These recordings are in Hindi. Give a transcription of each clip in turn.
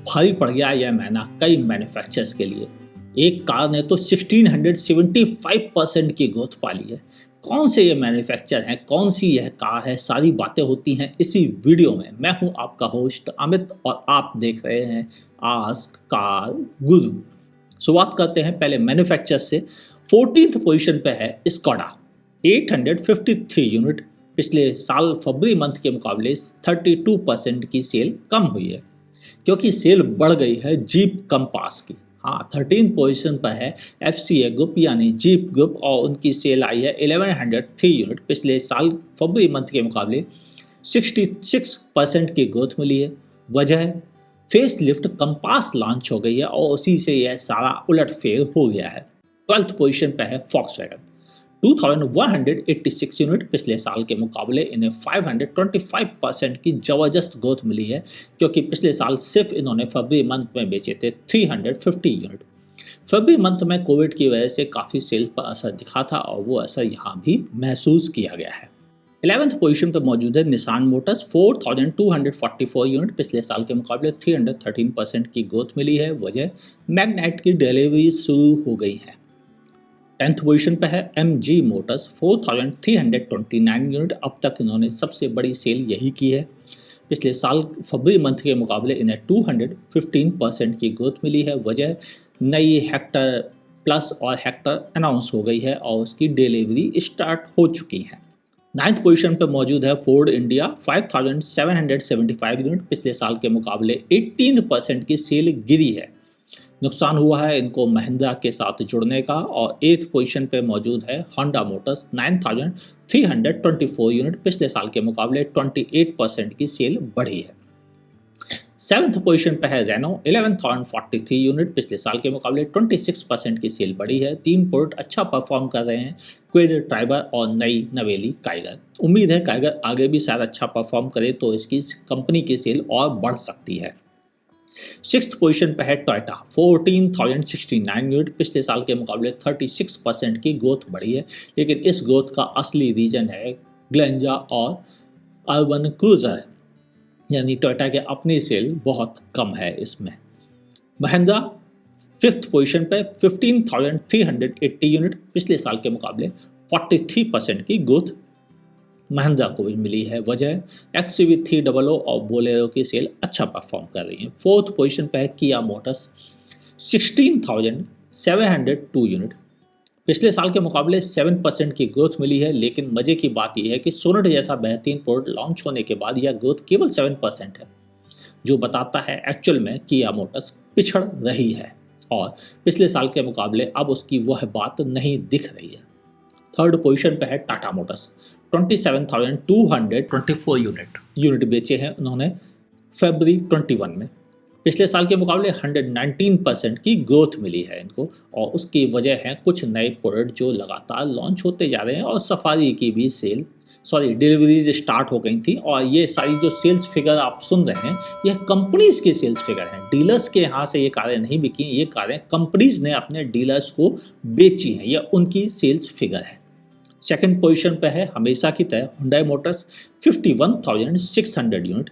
भारी पड़ गया यह महीना कई मैन्युफैक्चरर्स के लिए। एक कार ने तो 1675% की ग्रोथ पाली है। कौन से ये मैन्युफैक्चर हैं, कौन सी यह कार है, सारी बातें होती हैं इसी वीडियो में। मैं हूं आपका होस्ट अमित और आप देख रहे हैं आस्क कार गुरु। शुरुआत करते हैं पहले मैन्युफैक्चर से। 14th पोजीशन पे है स्कोडा, 853 यूनिट। पिछले साल फरवरी मंथ के मुकाबले 32% की सेल कम हुई है, क्योंकि सेल बढ़ गई है जीप कंपास की। हाँ, 13 पोजीशन पर है FCA ग्रुप यानी जीप ग्रुप, और उनकी सेल आई है 1103 यूनिट। पिछले साल फरवरी मंथ के मुकाबले 66% की ग्रोथ मिली है। वजह फेस लिफ्ट कंपास लॉन्च हो गई है और उसी से यह सारा उलटफेर हो गया है। 12th पोजीशन पर है फॉक्सवैगन, 2186 यूनिट। पिछले साल के मुकाबले इन्हें 525% की ज़बरदस्त ग्रोथ मिली है, क्योंकि पिछले साल सिर्फ इन्होंने फरवरी मंथ में बेचे थे 350 यूनिट। फरवरी मंथ में कोविड की वजह से काफ़ी सेल पर असर दिखा था और वो असर यहाँ भी महसूस किया गया है। 11th पोजीशन पर मौजूद है निसान मोटर्स, 4244 यूनिट। पिछले साल के मुकाबले 313% की ग्रोथ मिली है। वजह मैग्नाइट की डिलीवरी शुरू हो गई है। 10th पोजीशन पर है MG मोटर्स, 4329 यूनिट। अब तक इन्होंने सबसे बड़ी सेल यही की है। पिछले साल फरवरी मंथ के मुकाबले इन्हें 215% की ग्रोथ मिली है। वजह नई हेक्टर प्लस और हेक्टर अनाउंस हो गई है और उसकी डिलीवरी स्टार्ट हो चुकी है। 9th पोजीशन पर मौजूद है फोर्ड इंडिया, 5775 यूनिट। पिछले साल के मुकाबले 18% की सेल गिरी है। नुकसान हुआ है इनको महिंद्रा के साथ जुड़ने का। और 8th पोजीशन पे मौजूद है होंडा मोटर्स, 9324 यूनिट। पिछले साल के मुकाबले 28% की सेल बढ़ी है। 7th पोजीशन पे है रेनो, 11043 यूनिट। पिछले साल के मुकाबले 26% की सेल बढ़ी है। 3 प्रोडक्ट अच्छा परफॉर्म कर रहे हैं, क्विड ट्राइबर और नई नवेली काइगर। उम्मीद है काइगर आगे भी शायद अच्छा परफॉर्म करे तो इसकी कंपनी की सेल और बढ़ सकती है। 6th पोजीशन पर है टोयोटा, 14069 यूनिट। पिछले साल के मुकाबले 36% की ग्रोथ बढ़ी है, लेकिन इस ग्रोथ का असली रीजन है ग्लेंजा और अर्बन क्रूजर, यानी टोयोटा के अपनी सेल बहुत कम है इसमें। महिंद्रा 5th पोजीशन पर 15,380 यूनिट। पिछले साल के मुकाबले 43% की ग्रोथ महिंद्रा को भी मिली है। वजह XUV300 और बोलेरो की सेल अच्छा परफॉर्म कर रही है। 4th पोजीशन पर है किया मोटर्स, 16,702 यूनिट। पिछले साल के मुकाबले 7% की ग्रोथ मिली है, लेकिन मजे की बात यह है कि सोनेट जैसा बेहतरीन प्रोडक्ट लॉन्च होने के बाद यह ग्रोथ केवल 7% है, जो बताता है एक्चुअल में किया मोटर्स पिछड़ रही है और पिछले साल के मुकाबले अब उसकी वह बात नहीं दिख रही है। 3rd पोजीशन पर है टाटा मोटर्स, 27,224 यूनिट बेचे हैं उन्होंने फरवरी 21 में। पिछले साल के मुकाबले 119% की ग्रोथ मिली है इनको, और उसकी वजह है कुछ नए प्रोडक्ट जो लगातार लॉन्च होते जा रहे हैं और सफारी की भी डिलीवरीज स्टार्ट हो गई थी। और ये सारी जो सेल्स फिगर आप सुन रहे हैं, यह कंपनीज की सेल्स फिगर हैं। डीलर्स के यहाँ से ये कारें नहीं बिकी, ये कारें कंपनीज ने अपने डीलर्स को बेची हैं, यह उनकी सेल्स फिगर है। 2nd पोजीशन पर है हमेशा की तरह हुंडई मोटर्स, 51,600 यूनिट।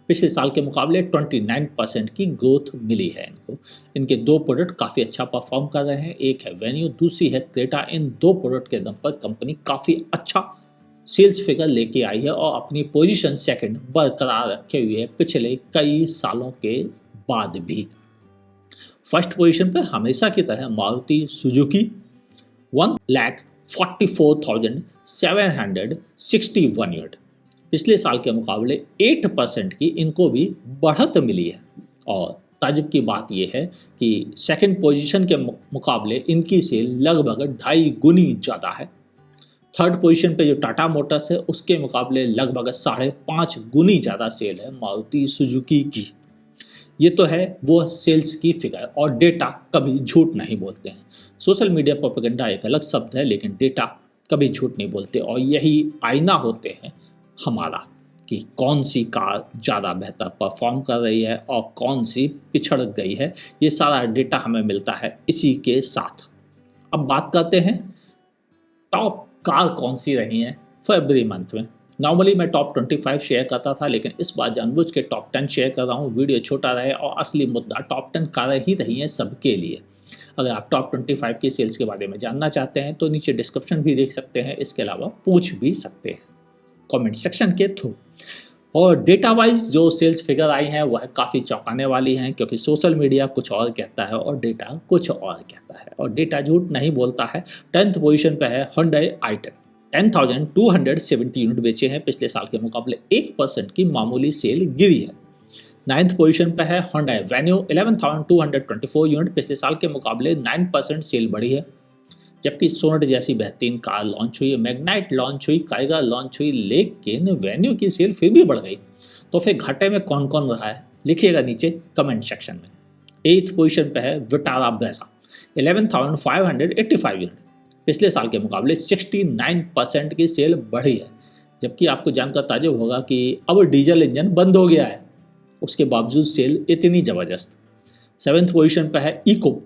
पिछले साल के मुकाबले 29% की ग्रोथ मिली है इनको। इनके 2 प्रोडक्ट काफ़ी अच्छा परफॉर्म कर रहे हैं, एक है वेन्यू, दूसरी है क्रेटा। इन 2 प्रोडक्ट के दम पर कंपनी काफ़ी अच्छा सेल्स फिगर लेके आई है और अपनी पोजीशन 2nd बरकरार रखे हुए है पिछले कई सालों के बाद भी। 1st पोजीशन पर हमेशा की तरह मारुति सुजुकी, 1,44,761 यूनिट। पिछले साल के मुकाबले 8% की इनको भी बढ़त मिली है। और ताज्जुब की बात यह है कि 2nd पोजीशन के मुकाबले इनकी सेल लगभग 2.5 गुनी ज़्यादा है। 3rd पोजीशन पे जो टाटा मोटर्स है उसके मुकाबले लगभग 5.5 गुनी ज़्यादा सेल है मारुति सुजुकी की। ये तो है वो सेल्स की फिगर, और डेटा कभी झूठ नहीं बोलते हैं। सोशल मीडिया प्रोपेगेंडा एक अलग शब्द है, लेकिन डेटा कभी झूठ नहीं बोलते, और यही आईना होते हैं हमारा कि कौन सी कार ज़्यादा बेहतर परफॉर्म कर रही है और कौन सी पिछड़ गई है। ये सारा डेटा हमें मिलता है इसी के साथ। अब बात करते हैं टॉप कार कौन सी रही हैं फरवरी मंथ में। नॉर्मली मैं टॉप 25 शेयर करता था, लेकिन इस बार जानबूझ के टॉप 10 शेयर कर रहा हूँ, वीडियो छोटा रहे और असली मुद्दा टॉप 10 कारें ही रही हैं सबके लिए। अगर आप टॉप 25 की सेल्स के बारे में जानना चाहते हैं तो नीचे डिस्क्रिप्शन भी देख सकते हैं, इसके अलावा पूछ भी सकते हैं कमेंट सेक्शन के थ्रू। और डेटा वाइज जो सेल्स फिगर आई हैं वह काफ़ी चौंकाने वाली हैं, क्योंकि सोशल मीडिया कुछ और कहता है और डेटा कुछ और कहता है, और डेटा झूठ नहीं बोलता है। 10th पोजीशन पर है Hyundai i10, 10,270 यूनिट बेचे हैं, पिछले साल के मुकाबले 1% की मामूली सेल गिरी है। 9th पोजीशन पर है Hyundai Venue, 11,224 यूनिट, पिछले साल के मुकाबले 9% सेल बढ़ी है। जबकि सोनेट जैसी बेहतरीन कार लॉन्च हुई, मैग्नाइट लॉन्च हुई, काइगा लॉन्च हुई, लेकिन वेन्यू की सेल फिर भी बढ़ गई। तो फिर घाटे में कौन कौन रहा है लिखिएगा नीचे कमेंट सेक्शन में। 8th पोजीशन पे है विटारा ब्रेजा, 11,585 यूनिट, पिछले साल के मुकाबले 69% की सेल बढ़ी है। जबकि आपको जानकर ताज्जुब होगा कि अब डीजल इंजन बंद हो गया है, उसके बावजूद सेल इतनी ज़बरदस्त। 7th पोजीशन पर है इको,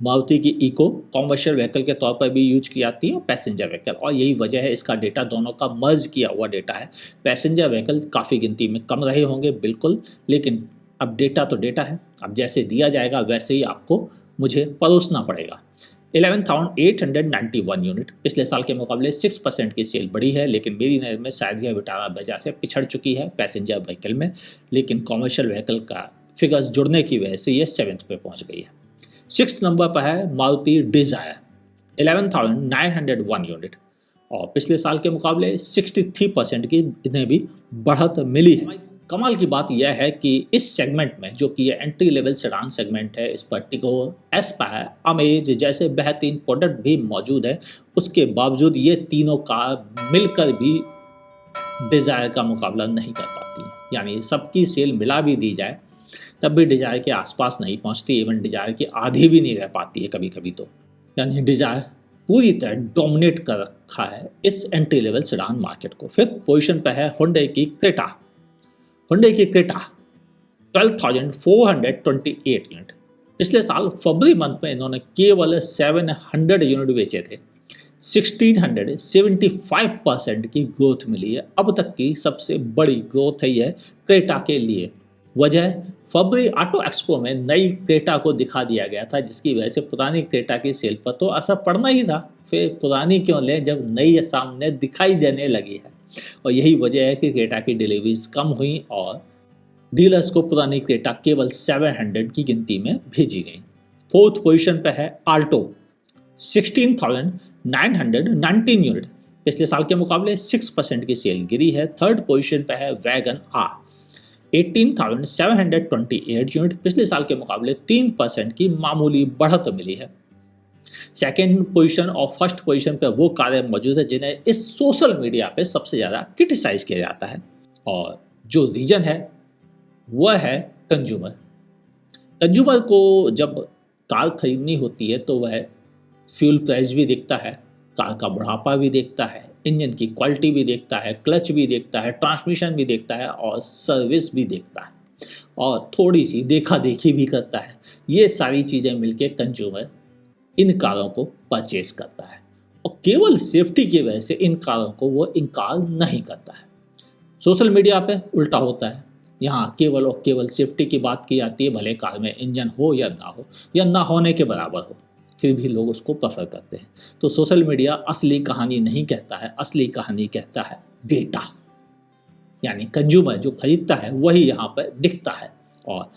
मारुति की इको कॉमर्शियल व्हीकल के तौर पर भी यूज की जाती है और पैसेंजर व्हीकल, और यही वजह है इसका डेटा दोनों का मर्ज किया हुआ डेटा है। पैसेंजर व्हीकल काफ़ी गिनती में कम रहे होंगे बिल्कुल, लेकिन अब डेटा तो डेटा है, अब जैसे दिया जाएगा वैसे ही आपको मुझे परोसना पड़ेगा। 11,891 यूनिट, पिछले साल के मुकाबले 6% की सेल बढ़ी है, लेकिन मेरी नज़र में शायद यह विटारा ब्रेजा से पिछड़ चुकी है पैसेंजर व्हीकल में, लेकिन कॉमर्शियल व्हीकल का फिगर्स जुड़ने की वजह से ये 7th पे पहुँच गई है। 6th नंबर पर है मारुति डिजायर, 11,901 यूनिट, और पिछले साल के मुकाबले 63% की इन्हें भी बढ़त मिली है। कमाल की बात यह है कि इस सेगमेंट में, जो कि ये एंट्री लेवल सेडान सेगमेंट है, इस पर टिगोर, एस्पायर, अमेज जैसे बेहतरीन प्रोडक्ट भी मौजूद है, उसके बावजूद ये तीनों कार मिलकर भी डिजायर का मुकाबला नहीं कर पाती। यानी सबकी सेल मिला भी दी जाए तब भी डिजायर के आसपास नहीं पहुंचती, इवन डिजायर की आधी भी नहीं रह पाती है कभी कभी तो। यानी डिजायर पूरी तरह डोमिनेट कर रखा है इस एंट्री लेवल सेडान मार्केट को। 5th पोजीशन पर है Hyundai की क्रेटा, 12,428 यूनिट, पिछले साल फरवरी मंथ में इन्होंने केवल 700 यूनिट बेचे थे, 1675% की ग्रोथ मिली है। अब तक की सबसे बड़ी ग्रोथ है यह क्रेटा के लिए। वजह फरवरी ऑटो एक्सपो में नई क्रेटा को दिखा दिया गया था, जिसकी वजह से पुरानी क्रेटा की सेल पर तो असर पड़ना ही था। फिर पुरानी क्यों लें जब नई सामने दिखाई देने लगी है, और यही वजह है कि क्रेटा की डिलीवरीज कम हुई और डीलर्स को पुरानी क्रेटा केवल 700 की गिनती में भेजी गई। 4th पोजीशन पर है आल्टो, 16,919 यूनिट, पिछले साल के मुकाबले 6% की सेल गिरी है। 3rd पोजीशन पर है वैगन आर, 18,728 यूनिट, पिछले साल के मुकाबले 3% की मामूली बढ़त मिली है। 2nd पोजीशन और 1st पोजीशन पर वो कारें मौजूद है जिन्हें इस सोशल मीडिया पे सबसे ज़्यादा क्रिटिसाइज किया जाता है, और जो रीजन है वह है कंज्यूमर। कंज्यूमर को जब कार खरीदनी होती है तो वह फ्यूल प्राइस भी देखता है, कार का बुढ़ापा भी देखता है, इंजन की क्वालिटी भी देखता है, क्लच भी देखता है, ट्रांसमिशन भी देखता है और सर्विस भी देखता है, और थोड़ी सी देखा देखी भी करता है। ये सारी चीज़ें मिलके कंज्यूमर इन कारों को परचेज करता है, और केवल सेफ्टी की वजह से इन कारों को वो इनकार नहीं करता है। सोशल मीडिया पे उल्टा होता है, यहाँ केवल और केवल सेफ्टी की बात की जाती है, भले कार में इंजन हो या ना होने के बराबर हो, फिर भी लोग उसको प्रेफर करते हैं। तो सोशल मीडिया असली कहानी नहीं कहता है, असली कहानी कहता है डेटा। यानी कंज्यूमर जो खरीदता है वही यहाँ पर दिखता है। और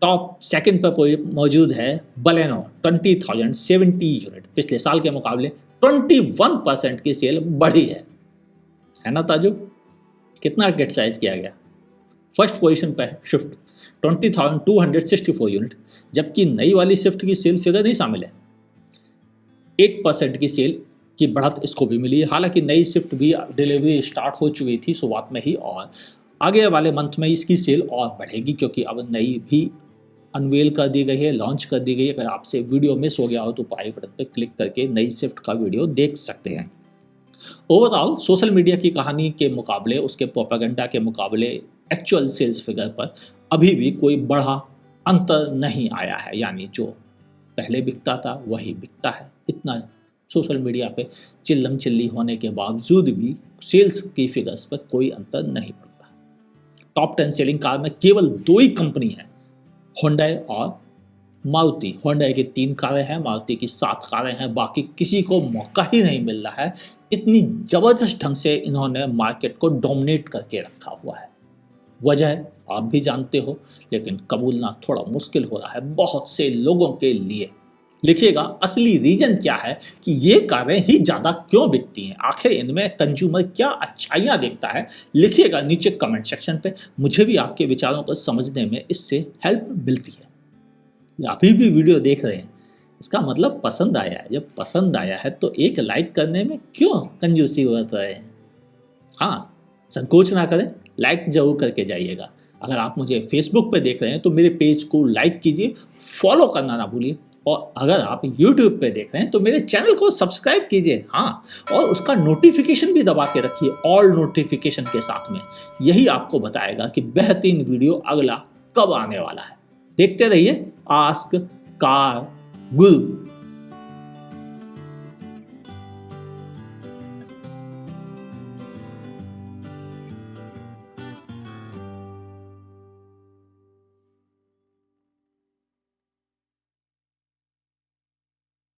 टॉप 2nd पर मौजूद है बलेनो, 20,070 यूनिट, पिछले साल के मुकाबले 21% की सेल बढ़ी है ना ताजुब? कितना क्रिटिसाइज किया गया। 1st पोजीशन पर है स्विफ्ट, 20,264 यूनिट, जबकि नई वाली स्विफ्ट की सेल फिगर नहीं शामिल है। 8% की सेल की बढ़त इसको भी मिली है। हालांकि नई स्विफ्ट भी डिलीवरी स्टार्ट हो चुकी थी शुरुआत में ही, और आगे वाले मंथ में इसकी सेल और बढ़ेगी, क्योंकि अब नई भी अनवेल कर दी गई है, लॉन्च कर दी गई है। अगर आपसे वीडियो मिस हो गया हो तो आई बटन पर क्लिक करके नई स्विफ्ट का वीडियो देख सकते हैं। ओवरऑल सोशल मीडिया की कहानी के मुकाबले, उसके प्रोपेगेंडा के मुकाबले एक्चुअल सेल्स फिगर पर अभी भी कोई बड़ा अंतर नहीं आया है। यानी जो पहले बिकता था वही बिकता है, इतना सोशल मीडिया पे चिल्लम चिल्ली होने के बावजूद भी सेल्स की फिगर्स पर कोई अंतर नहीं पड़ता। टॉप 10 सेलिंग कार में केवल 2 ही कंपनी है, होंडा और मारुति। होंडा की 3 कारें हैं, मारुति की 7 कारें हैं, बाकी किसी को मौका ही नहीं मिल रहा है। इतनी ज़बरदस्त ढंग से इन्होंने मार्केट को डोमिनेट करके रखा हुआ है। वजह आप भी जानते हो, लेकिन कबूलना थोड़ा मुश्किल हो रहा है बहुत से लोगों के लिए। लिखिएगा असली रीजन क्या है कि ये कारें ही ज़्यादा क्यों बिकती हैं, आखिर इनमें कंज्यूमर क्या अच्छाइयाँ देखता है। लिखिएगा नीचे कमेंट सेक्शन पे, मुझे भी आपके विचारों को समझने में इससे हेल्प मिलती है। अभी भी वीडियो देख रहे हैं, इसका मतलब पसंद आया है। जब पसंद आया है तो एक लाइक करने में क्यों कंजूसी बरत रहे हैं। हाँ, संकोच ना करें, लाइक जरूर करके जाइएगा। अगर आप मुझे फेसबुक पे देख रहे हैं तो मेरे पेज को लाइक कीजिए, फॉलो करना ना भूलिए। और अगर आप यूट्यूब पे देख रहे हैं तो मेरे चैनल को सब्सक्राइब कीजिए। हाँ, और उसका नोटिफिकेशन भी दबा के रखिए, ऑल नोटिफिकेशन के साथ में। यही आपको बताएगा कि बेहतरीन वीडियो अगला कब आने वाला है। देखते रहिए आस्क कार गुरु।